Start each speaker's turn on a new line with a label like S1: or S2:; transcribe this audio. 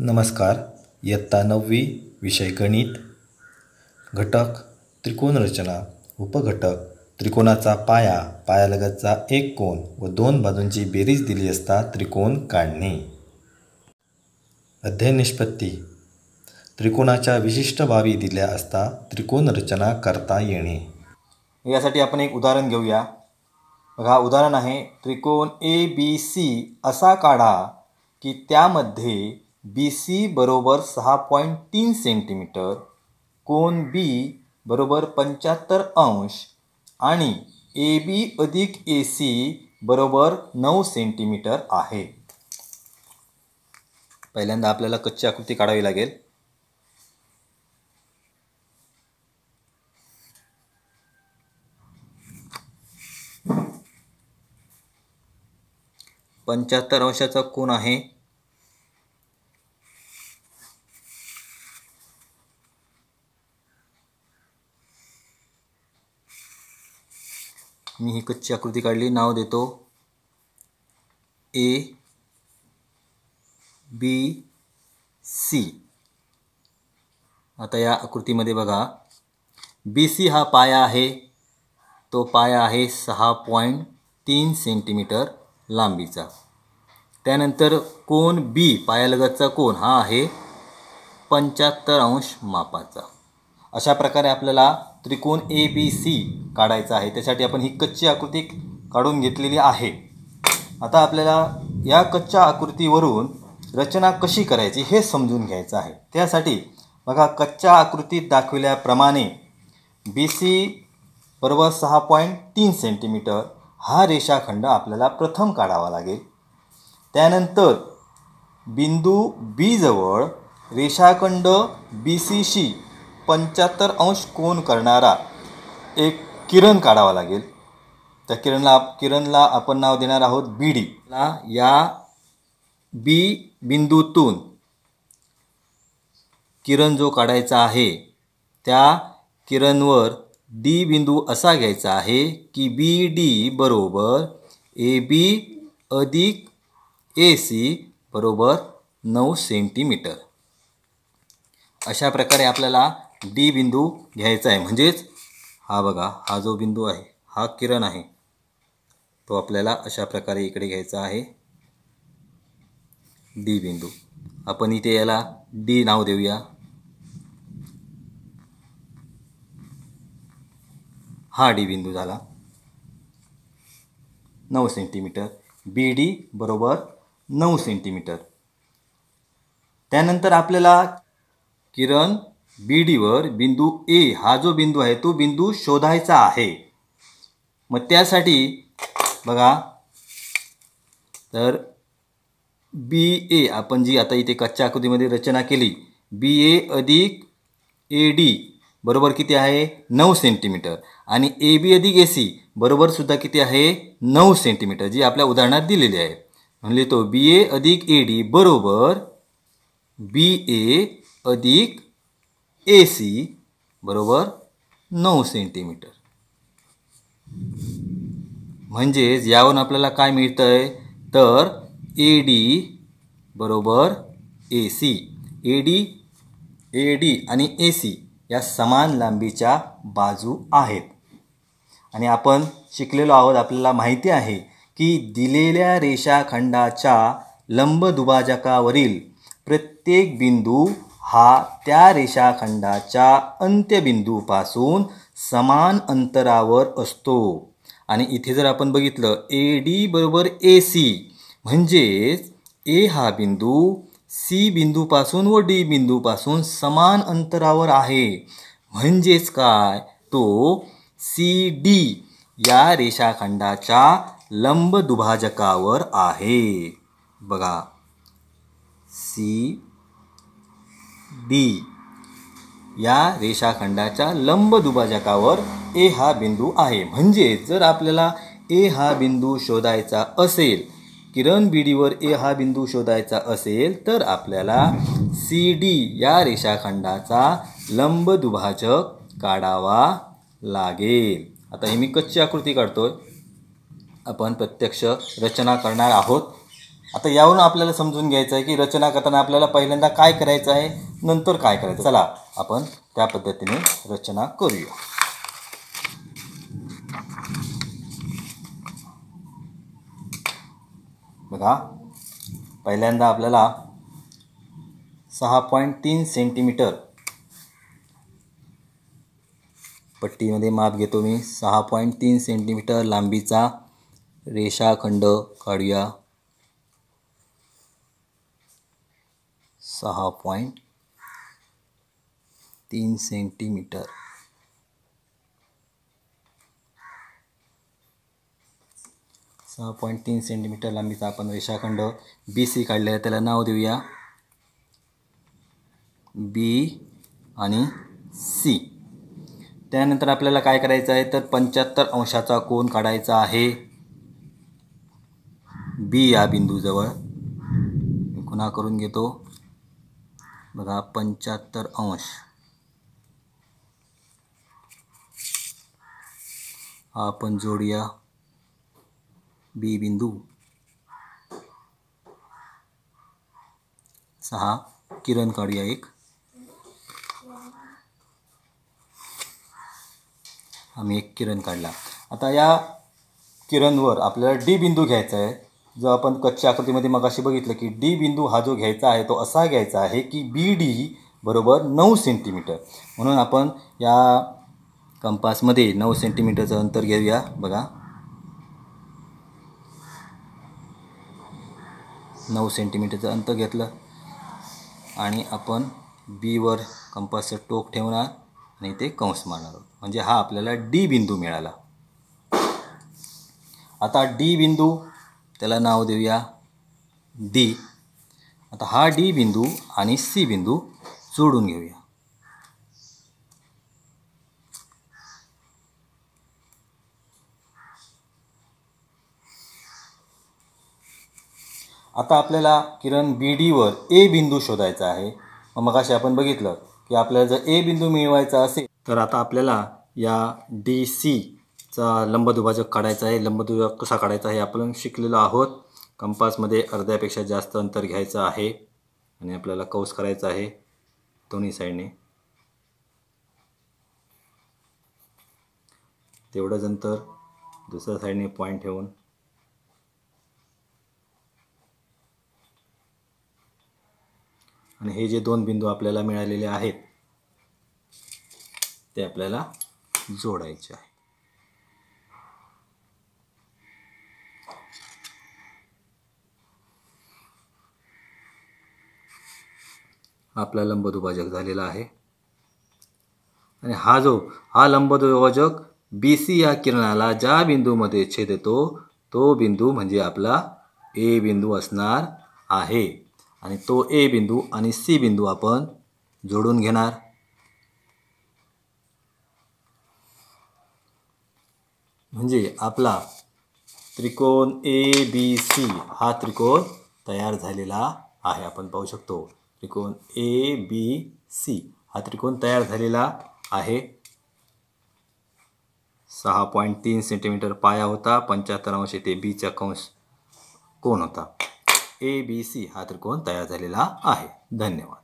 S1: नमस्कार. इयत्ता 9वी विषय गणित. घटक त्रिकोण रचना. उपघटक त्रिकोणाचा पाया, पायालगतचा एक कोन व दोन बाजूंची बेरीज दिली असता त्रिकोण काढणे. अध्ययन निष्पत्ती. त्रिकोणाच्या विशिष्ट बाबी दिल्या असता त्रिकोण रचना करता येणे. यासाठी आपण एक उदाहरण घेऊया. बघा, उदाहरण आहे त्रिकोण ABC असा काढा की त्यामध्ये BC बरोबर 6.3 सेंटीमीटर, कोन B बरोबर 75 अंश आणि AB अधिक AC बरोबर 9 सेंटीमीटर आहे. पहिल्यांदा आपल्याला कच्ची आकृती काढावी लागेल. पंच्याहत्तर अंशाचा कोन आहे. मी ही कच्ची आकृती काढली. नाव देतो A B C. आता या आकृतीमध्ये बघा, BC हा पाया आहे. तो पाया आहे 6.3 सेंटीमीटर लांबीचा. त्यानंतर कोन B, पायालगतचा कोन, हा आहे 75 अंश मापाचा. अशा प्रकारे आपल्याला त्रिकोण ABC काढायचा आहे. त्यासाठी आपण ही कच्ची आकृती काढून घेतलेली आहे. आता आपल्याला या कच्च्या आकृतीवरून रचना कशी करायची हे समजून घ्यायचं आहे. त्यासाठी बघा, कच्च्या आकृतीत दाखविल्याप्रमाणे BC बरोबर 6.3 सेंटीमीटर हा रेषाखंड आपल्याला प्रथम काढावा लागेल. त्यानंतर बिंदू B जवळ रेषाखंड BCशी 75 अंश कोन करणारा एक किरण काढावा लागेल. त्या किरणला आपण नाव देणार आहोत BD. या B बिंदूतून किरण जो काढायचा आहे त्या किरणवर D बिंदू असा घ्यायचा आहे की BD बरोबर AB अधिक AC बरोबर 9 सेंटीमीटर. अशा प्रकारे आपल्याला D बिंदू घ्यायचा आहे. म्हणजेच हा बघा, हा जो बिंदू आहे हा किरण आहे, तो आपल्याला अशा प्रकारे इकडे घ्यायचा आहे D बिंदू. आपण इथे याला D नाव देऊया. हा D बिंदू झाला 9 सेंटीमीटर. BD बरोबर 9 सेंटीमीटर. त्यानंतर आपल्याला किरण BD वर बिंदू A हा जो बिंदू आहे तो बिंदू शोधायचा आहे. मग त्यासाठी बघा, तर BA आपण जी आता इथे कच्च्या आकृतीमध्ये रचना केली, BA अधिक AD बरोबर किती आहे 9 सेंटीमीटर आणि AB अधिक AC बरोबर सुद्धा किती आहे 9 सेंटीमीटर, जी आपल्या उदाहरणात दिलेली आहे. म्हणजे तो BA अधिक AD बरोबर BA अधिक AC बरोबर 9 सेंटीमीटर. म्हणजेच यावरून आपल्याला काय मिळतंय, तर AD बरोबर AC. AD आणि AC या समान लांबीच्या बाजू आहेत. आणि आपण शिकलेलो आहोत, आपल्याला माहिती आहे की दिलेल्या रेषाखंडाच्या लंबदुभाजकावरील प्रत्येक बिंदू हा त्या रेषाखंडाच्या अंत्यबिंदूपासून समान अंतरावर असतो. आणि इथे जर आपण बघितलं AD बरोबर AC, म्हणजेच A हा बिंदू C बिंदूपासून व D बिंदूपासून समान अंतरावर आहे. म्हणजेच काय, तो CD या रेषाखंडाच्या लंबदुभाजकावर आहे. बघा, CD या रेषाखंडाच्या लंबदुभाजकावर A हा बिंदू आहे. म्हणजे जर आपल्याला A हा बिंदू शोधायचा असेल, किरण BD वर A हा बिंदू शोधायचा असेल, तर आपल्याला CD या रेषाखंडाचा लंबदुभाजक काढावा लागेल. आता ही मी कच्ची आकृती काढतोय, आपण प्रत्यक्ष रचना करणार आहोत. आता यावरून आपल्याला समजून घ्यायचं आहे की रचना करताना आपल्याला पहिल्यांदा काय करायचं आहे, नंतर काय करायचं. चला आपण त्या पद्धतीने रचना करूया. बघा, पहिल्यांदा आपल्याला 6.3 सेंटीमीटर पट्टीमध्ये माप घेतो मी. 6.3 सेंटीमीटर लांबीचा रेषाखंड काढूया. 6.3 सेंटीमीटर. सहा 6.3 सेंटीमीटर लांबीचा आपण रेषाखंड BC काढलेला आहे. त्याला नाव देऊया B आणि C. त्यानंतर आपल्याला काय करायचं आहे तर 75 अंशाचा कोन काढायचा आहे B या बिंदूजवळ. मी पुन्हा करून घेतो. बघा, 75 अंश हा आपण जोडूया B बिंदू. 6 किरण काढूया एक. आम्ही एक किरण काढला. आता या किरणवर आपल्याला D बिंदू घ्यायचा आहे. जो आपण कच्च्या आकृतीमध्ये मगाशी बघितलं की D बिंदू हा जो घ्यायचा आहे तो असा घ्यायचा आहे की BD बरोबर 9 सेंटीमीटर. म्हणून आपण या कंपासमध्ये 9 सेंटीमीटरचं अंतर घेऊया. बघा, 9 सेंटीमीटरचं अंतर घेतलं आणि आपण B वर कंपासचं टोक ठेवणार आणि ते कंस मारणार आहोत. म्हणजे हा आपल्याला D बिंदू मिळाला. आता D बिंदू त्याला नाव देऊया D. आता हा D बिंदू आणि C बिंदू जोडून घेऊया. आता आपल्याला किरण BD वर A बिंदू शोधायचा आहे. मगाशी आपण बघितलं की आपल्याला जर A बिंदू मिळवायचा असेल तर आता आपल्याला या DC चा लंबदुभाजक काढायचा आहे. लंबदुभाजक कसा काढायचा हे आपण शिकलेलो आहोत. कंपासमध्ये अर्ध्यापेक्षा जास्त अंतर घ्यायचं आहे आणि आपल्याला कंस करायचा आहे दोन्ही साईडने. तेवढंच अंतर दुसऱ्या साईडने पॉईंट ठेवून आणि हे जे दोन बिंदू आपल्याला मिळालेले आहेत ते आपल्याला जोडायचे आहे. आपला लंबदुभाजक झालेला आहे आणि हा लंबदुभाजक BC या किरणाला ज्या बिंदूमध्ये छेदतो तो बिंदू म्हणजे आपला A बिंदू असणार आहे. आणि तो A बिंदू आणि C बिंदू आपण जोडून घेणार. म्हणजे आपला त्रिकोण ABC हा त्रिकोण तयार झालेला आहे. आपण पाहू शकतो त्रिकोण ABC हा त्रिकोण तयार झालेला आहे. 6.3 सेंटीमीटर पाया होता. 75 अंश ते B चा कंस कोन होता. ABC हा त्रिकोण तयार झालेला आहे. धन्यवाद.